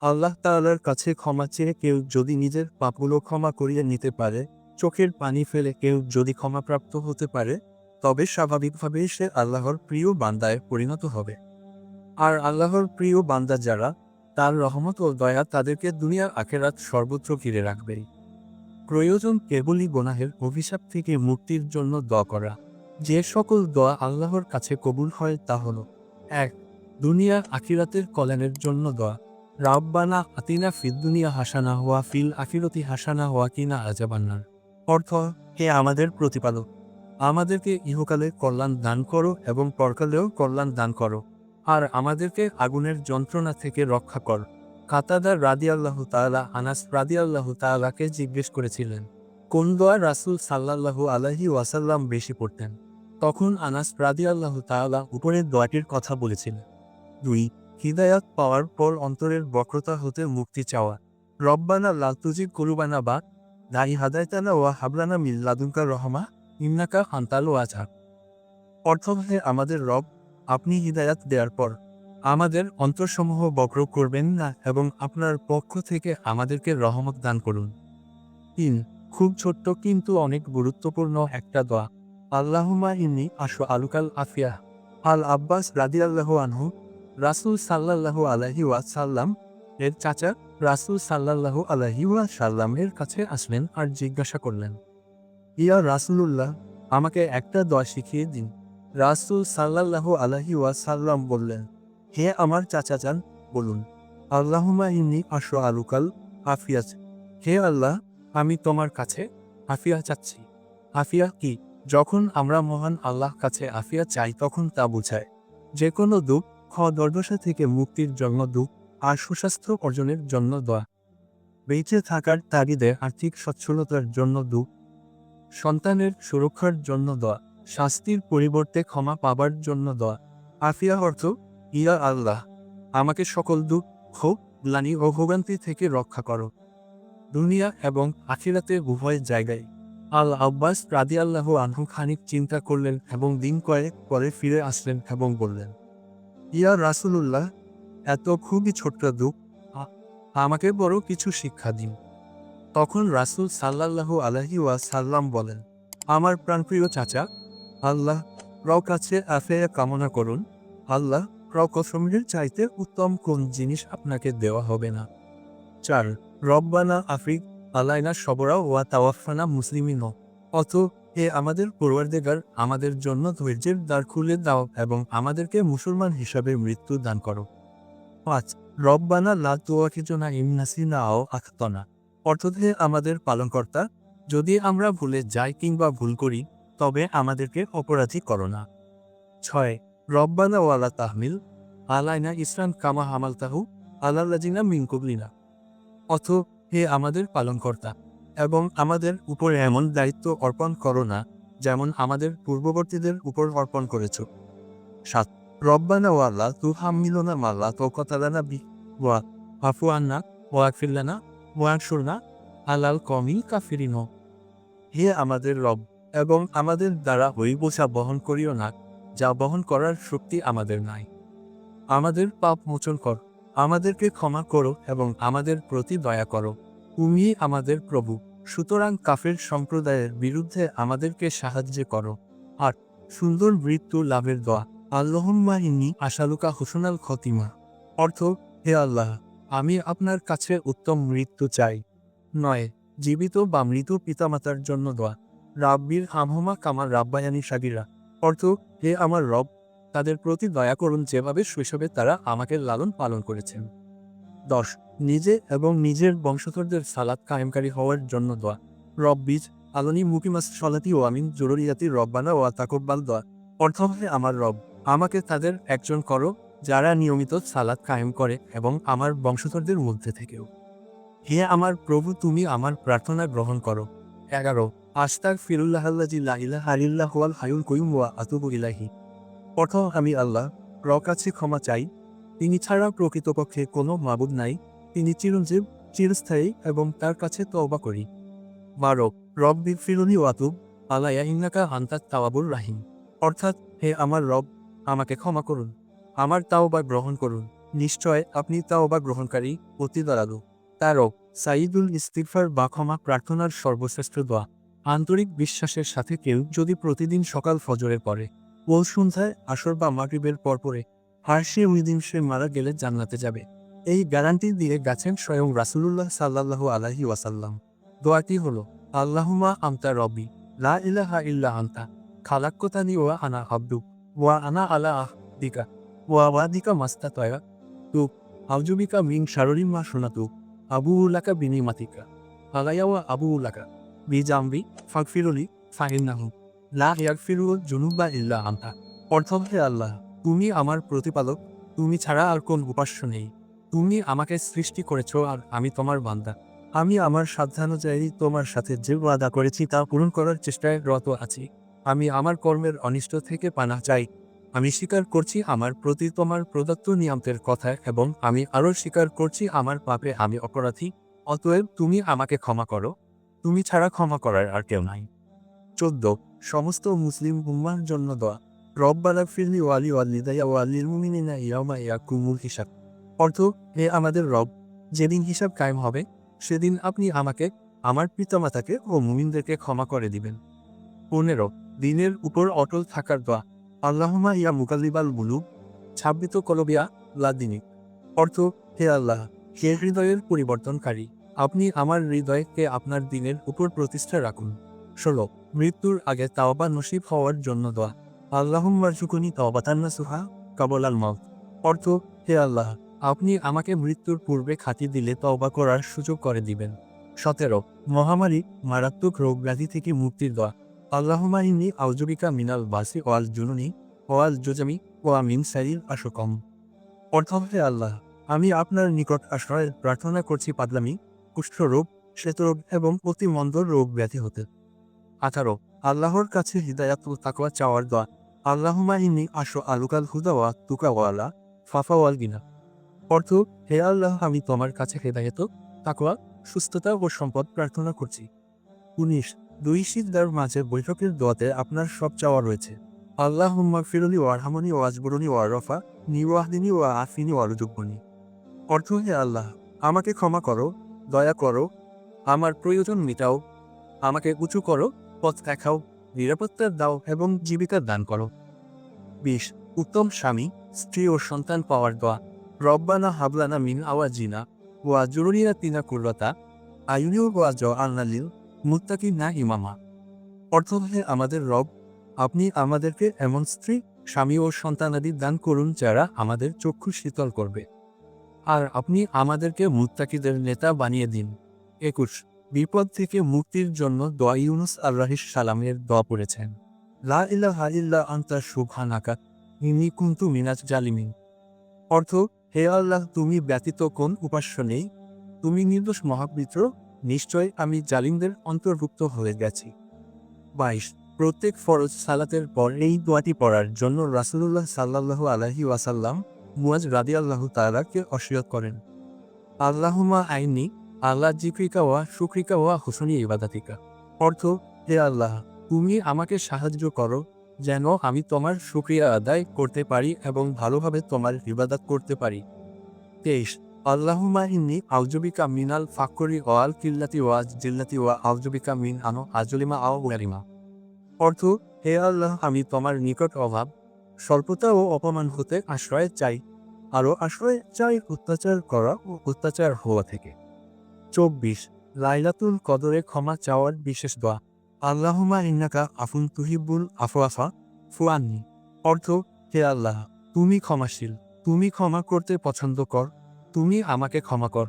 আল্লাহ তাআলার কাছে ক্ষমা চেয়ে কেউ যদি নিজের পাপগুলো ক্ষমা করিয়ে নিতে পারে, চোখের পানি ফেলে কেউ যদি ক্ষমাপ্রাপ্ত হতে পারে, তবে স্বাভাবিকভাবেই সে আল্লাহর প্রিয় বান্দায় পরিণত হবে। আর আল্লাহর প্রিয় বান্দা যারা, তার রহমত ও দয়া তাদেরকে দুনিয়া আখেরাত সর্বত্র ঘিরে রাখবেই। প্রয়োজন কেবলই গুনাহের অভিশাপ থেকে মুক্তির জন্য দোয়া করা। যে সকল দোয়া আল্লাহর কাছে কবুল হয় তা হল: ১. দুনিয়া আখিরাতের কল্যাণের জন্য দোয়া। রাব্বানা আতিনা ফিদ দুনিয়া হাসানা ওয়া ফিল আখিরাতি হাসানা ওয়া কিনা আযাবান্নার। অর্থ: হে আমাদের প্রতিপালক, আমাদেরকে ইহকালে কল্যাণ দান করো এবং পরকালেও কল্যাণ দান করো, আর আমাদেরকে আগুনের যন্ত্রণা থেকে রক্ষা কর। কাতাদা রাদিয়াল্লাহু তাআলা আনাস রাদিয়াল্লাহু তাআলাকে জিজ্ঞেস করেছিলেন, কোন দোয়া রাসূল সাল্লাল্লাহু আলাইহি ওয়াসাল্লাম বেশি পড়তেন? তখন আনাস রাদিয়াল্লাহু তাআলা উপরের দোয়াটির কথা বলেছিলেন। ২. হিদায়াত পাওয়ার পর অন্তরের বক্রতা হতে মুক্তি চাওয়া। রব্বানা লা তুজিগ কুলুবানা বা দাই হাদায়তানা ওয়া হাবলানা মিন লাদুনকা রহমা ইন্নাকা আনতাল ওয়াহ্হাব। অর্থ: হে আমাদের রব, আপনি হিদায়াত দেওয়ার পর আমাদের অন্তরসমূহ বক্র করবেন না এবং আপনার পক্ষ থেকে আমাদেরকে রহমত দান করুন। ৩. খুব ছোট্ট কিন্তু অনেক গুরুত্বপূর্ণ একটা দোয়া। আল্লাহুম্মা ইন্নী আলুকাল আফিয়া। আল আব্বাস রাদিয়াল্লাহু আনহু, রাসূল সাল্লাল্লাহু আলাইহি ওয়াসাল্লাম এর চাচা, রাসূল সাল্লাল্লাহু আলাইহি ওয়াসাল্লাম এর কাছে আসলেন আর জিজ্ঞাসা করলেন, ইয়া রাসূলুল্লাহ, আমাকে একটা দোয়া শিখিয়ে দিন। রাসূল সাল্লাল্লাহু আলাইহি ওয়াসাল্লাম বললেন, হে আমার চাচা যান, বলুন, আল্লাহুম্মা ইন্নী আলুকাল আফিয়াত। হে আল্লাহ, আমি তোমার কাছে আফিয়া চাচ্ছি। আফিয়া কি? যখন আমরা মহান আল্লাহ কাছে আফিয়া চাই তখন তা বোঝায় যে কোনো দুঃখ দুর্দশা থেকে মুক্তির জন্য দোয়া আর সুস্বাস্থ্য অর্জনের জন্য দোয়া। বেঁচে থাকার তাগিদে আর্থিক সচ্ছলতার জন্য দোয়া, সন্তানের সুরক্ষার জন্য দোয়া, শাস্তির পরিবর্তে ক্ষমা পাবার জন্য দোয়া। আফিয়া অর্থ, ইয়া আল্লাহ, আমাকে সকল দুঃখ, গ্লানি ও ভোগান্তি থেকে রক্ষা করো, দুনিয়া এবং আখিরাতে উভয় জায়গায়। আল আব্বাস রাদিয়াল্লাহু আনহু খানিক চিন্তা করলেন এবং দিন কয়েক পরে ফিরে আসলেন এবং বললেন, ইয়া রাসূলুল্লাহ, এত খুবই ছোট্ট দুঃখ, আমাকে বড় কিছু শিক্ষা দিন। তখন রাসূল সাল্লাল্লাহু আলাইহি ওয়াসাল্লাম বলেন, আমার প্রাণপ্রিয় চাচা, আল্লাহ কাছে আফিয়া কামনা করুন। আল্লাহ কসমের চাইতে উত্তম কোন জিনিস আপনাকে দেওয়া হবে না। ৪. রব্বানা আফরিক আলাইনা সবরা ওয়া তাওয়াফানা মুসলিমিন। অত, হে আমাদের পরওয়ারদিগার, আমাদের জন্য ধৈর্যের দ্বার খুলে দাও এবং আমাদেরকে মুসলমান হিসাবে মৃত্যু দান করো। ৫. রব্বানা লা তুআখিজনা ইন নাসিনা আও আখতানা। অর্থ: হে আমাদের পালনকর্তা, যদি আমরা ভুলে যাই কিংবা ভুল করি, তবে আমাদেরকে অপরাধী করো না। ৬. রব্বানা ওয়ালা তাহমিল আলাইনা ইসরান কামা হামালতাহু আলাল্লাযিনা মিন ক্বাবলিনা। অর্থ: হে আমাদের পালনকর্তা, এবং আমাদের উপরে এমন দায়িত্ব অর্পণ করো না যেমন আমাদের পূর্ববর্তীদের উপর অর্পণ করেছ। ৭. রব্বানা ওয়ালা তুহাম্মিলুনা মা লা তাকাতা লানা বিহি ওয়া'ফু আন্না ওয়াগফির লানা ওয়ানসুরনা আলাল কওমিল কাফিরিন। হে আমাদের রব, এবং আমাদের দ্বারা ওই বোঝা বহন করিও না যা বহন করার শক্তি আমাদের নাই। আমাদের পাপ মোচন কর, আমাদেরকে ক্ষমা করো এবং আমাদের প্রতি দয়া করো। তুমিই আমাদের প্রভু, সুতরাং কাফের সম্প্রদায়ের বিরুদ্ধে আমাদেরকে সাহায্য করো। ৮. সুন্দর মৃত্যু লাভের দোয়া। আল্লাহুম্মা ইন্নী আসালুকা হুসনাল খতিমা। অর্থ: হে আল্লাহ, আমি আপনার কাছে উত্তম মৃত্যু চাই। ৯. জীবিত বা মৃত পিতামাতার জন্য দোয়া। রাব্বির হামহুমা কামা রাব্বায়ানি সাগীরা। অর্থ: হে আমার রব, তাদের প্রতি দয়া করুন যেভাবে শৈশবে তারা আমাকে লালন পালন করেছেন। ১০. নিজে এবং নিজের বংশধরদের সালাত কায়েমকারী হওয়ার জন্য দোয়া। রব্বিজ আলোনি মুকিমাস সলাতি ও আমিন জরুরিয়াতি রব্বানা ওয়া তাকব্বাল দোয়া। অর্থ: হে আমার রব, আমাকে তাদের একজন করো যারা নিয়মিত সালাত কায়েম করে এবং আমার বংশধরদের মধ্যে থেকেও। হে আমার প্রভু, তুমি আমার প্রার্থনা গ্রহণ করো। ১১. আস্তাগফিরুল্লাহাল্লাযী লা ইলাহা ইল্লা হুয়াল হাইয়ুল কাইয়্যুম ওয়া আতুবু ইলাইহি। অর্থ: আমি আল্লাহর কাছে ক্ষমা চাই, তিনি ছাড়া প্রকৃতপক্ষে কোনো মাবুদ নাই, তিনি চিরঞ্জীব, চিরস্থায়ী, এবং তার কাছে তওবা করি। ১২. রব্বিগফিরলি ওয়াতুব আলাইয়া ইন্নাকা আনতাত তাওয়াবুর রাহিম। অর্থাৎ, হে আমার রব, আমাকে ক্ষমা করুন, আমার তাওবা গ্রহণ করুন, নিশ্চয় আপনি তাওবা গ্রহণকারী, অতি দয়ালু। 13 সাইদুল ইস্তিগফার বা ক্ষমা প্রার্থনার সর্বশ্রেষ্ঠ দোয়া। আন্তরিক বিশ্বাসের সাথে কেউ যদি প্রতিদিন সকাল ফজরের পরে ও সন্ধ্যায় আসর বা মাগরিবের পর পরে আর সে ওই দিন সে মারা গেলে জান্নাতে যাবে, এই গ্যারান্টি দিয়ে গেছেন স্বয়ং রাসূলুল্লাহ সাল্লাল্লাহু আলাইহি ওয়াসাল্লাম। দোয়াটি হলো, আল্লাহুম্মা আনতা রব্বি লা ইলাহা ইল্লা আনতা খালাক্তানি ওয়া আনা আবদুক ওয়া আনা আলা আহদিকা ওয়া ওয়াদিকা মাস্তাতায়া তুক আউজুবিকা মিন শাররি মা সুনাতুক আবুউলাকা বিনিমাতিকা আলাইয়া ওয়া আবুউলাকা বিজামবি ফাগফিরলি ফাইন্নাহু লা ইয়াগফিরুল জুনুবা ইল্লা আনতা। অর্থ, হে আল্লাহ, তুমি আমার প্রতিপালক, তুমি ছাড়া আর কোন উপাস্য নেই। তুমি আমাকে সৃষ্টি করেছ আর আমি তোমার বান্দা। আমি আমার সাধ্যানুযায়ী তোমার সাথে যে ওয়াদা করেছি তা পূরণ করার চেষ্টায় রত আছি। আমি আমার কর্মের অনিষ্ট থেকে পানাহ চাই। আমি স্বীকার করছি আমার প্রতি তোমার প্রদত্ত নিয়ামতের কথা এবং আমি আরও স্বীকার করছি আমার পাপে আমি অপরাধী। অতএব তুমি আমাকে ক্ষমা করো, তুমি ছাড়া ক্ষমা করার আর কেউ নাই। 14 সমস্ত মুসলিম উম্মার জন্য দোয়া। রব্বানা ফিরলি ওয়ালি ওয়ালিদাইয়া ওয়ালিল মুমিনিনা ইয়াউমা ইয়াকুমুল হিসাব। অর্থ, হে আমাদের রব, যেদিন হিসাব কায়েম হবে সেদিন আপনি আমাকে, আমার পিতামাতাকে ও মুমিনদেরকে ক্ষমা করে দিবেন। 15 দিনের উপর অটল থাকার দোয়া। আল্লাহুম্মা ইয়া মুকাল্লিবাল কুলুব ছাব্বিত কলবিয়া লাদিনিক। অর্থ, হে আল্লাহ, হে হৃদয়ের পরিবর্তনকারী, আপনি আমার হৃদয়কে আপনার দিনের উপর প্রতিষ্ঠা রাখুন। 16 মৃত্যুর আগে তাওবা নসিব হওয়ার জন্য দোয়া। আল্লাহুম্মা রযুকনি তাওবাতান নাসুহা কাবলাল মাউত। অর্থ, হে আল্লাহ, আপনি আমাকে মৃত্যুর পূর্বে খাঁটি দিলে তওবা করার সুযোগ করে দিবেন। 17 মহামারী, মারাত্মক রোগ ব্যাধি থেকে মুক্তির দোয়া। আল্লাহুম্মা ইন্নী আউযুবিকা মিনাল বাসি ওয়াল জুনুনি ওয়াল জুজামি ওয়া মিন শাররিল আশকাম। অর্থ, হে আল্লাহ, আমি আপনার নিকট আশ্রয় প্রার্থনা করছি পাগলামি, কুষ্ঠরোগ, শ্বেতরোগ এবং অতি মন্দ রোগ ব্যাধি হতে। 18 আল্লাহর কাছে হিদায়াত ও তাকওয়া চাওয়ার দোয়া। আল্লাহুম্মা ইন্নী আলুকাল হুদা ওয়া তুকা ওয়ালা ফাফা ওয়াল গিনা। অর্থ, হে আল্লাহ, আমি তোমার কাছে হেদায়েত, তাকওয়া, সুস্থতা ও সম্পদ প্রার্থনা করছি। 19 দুই সিজদার মাঝে বৈঠকের দোয়াতে আপনার সব চাওয়া রয়েছে। আল্লাহুম্মা ফিরলি ওয়ারহামনি ওয়াজবুরনি ওয়ারফা নিওয়াহদিনী ওয়া আফিনী ওয়ারজুকনি। অর্থ, হে আল্লাহ, আমাকে ক্ষমা করো, দয়া করো, আমার প্রয়োজন মিটাও, আমাকে উঁচু করো, পথ দেখাও, নিরাপত্তা দাও এবং জীবিকা দান করো। 20 উত্তম স্বামী, স্ত্রী ও সন্তান পাওয়ার দোয়া। রব্বানা হাবলানা মিন আওয়াজিনা ওয়া যুররিয়াতিনা কুররাতা আয়ুনি ওয়া জাআলনা লিল মুত্তাকিনা ইমামা। অর্থ, হে আমাদের রব, আপনি আমাদেরকে এমন স্ত্রী, স্বামী ও সন্তানাদি দান করুন যারা আমাদের চক্ষু শীতল করবে, আর আপনি আমাদেরকে মুত্তাকিদের নেতা বানিয়ে দিন। 21 বিপদ থেকে মুক্তির জন্য দোয়া। ইউনুস আলাইহিস সালামের দোয়া পড়েছেন। লা ইলাহা ইল্লা আনতা সুবহানাকা ইন্নী কুনতু মিনাজ জালিমিন। অর্থ, হে আল্লাহ, তুমি ব্যতীত কোন উপাস্য নেই, তুমি নির্দোষ মহাপবিত্র, নিশ্চয় আমি জালিমদের অন্তর্ভুক্ত হয়ে গেছি। 22 প্রত্যেক ফরজ সালাতের পর এই দোয়াটি পড়ার জন্য রাসূলুল্লাহ সাল্লাল্লাহু আলাইহি ওয়াসাল্লাম মুয়াজ রাদিয়াল্লাহু তাআলাকে ওসিয়ত করেন। আল্লাহুম্মা আইন্নী আলা যিকরিকা ওয়া শুকরিকা ওয়া হুসনি ইবাদাতিকা। অর্থ, হে আল্লাহ, তুমি আমাকে সাহায্য করো যেন আমি তোমার শুকরিয়া আদায় করতে পারি এবং ভালোভাবে তোমার ইবাদত করতে পারি। 23 আল্লাহুম্মা ইন্নী আউযুবিকা মিনাল ফাকরি ওয়াল কিল্লাতি ওয়া জিল্লাতি ওয়া আউযুবিকা মিন আনো আজলিমা আও ওয়ারিমা। অর্থ, হে আল্লাহ, আমি তোমার নিকট অভাব, স্বল্পতা ও অপমান হতে আশ্রয় চাই, আরও আশ্রয় চাই অত্যাচার করা ও অত্যাচার হওয়া থেকে। 24 লাইলাতুল কদরে ক্ষমা চাওয়ার বিশেষ দোয়া। আল্লাহুম্মা ইন্নাকা আফুন তুহিব্বুল আফওয়া ফা'ফু আন্নী। অর্থ, হে আল্লাহ, তুমি ক্ষমাশীল, তুমি ক্ষমা করতে পছন্দ কর, তুমি আমাকে ক্ষমা কর।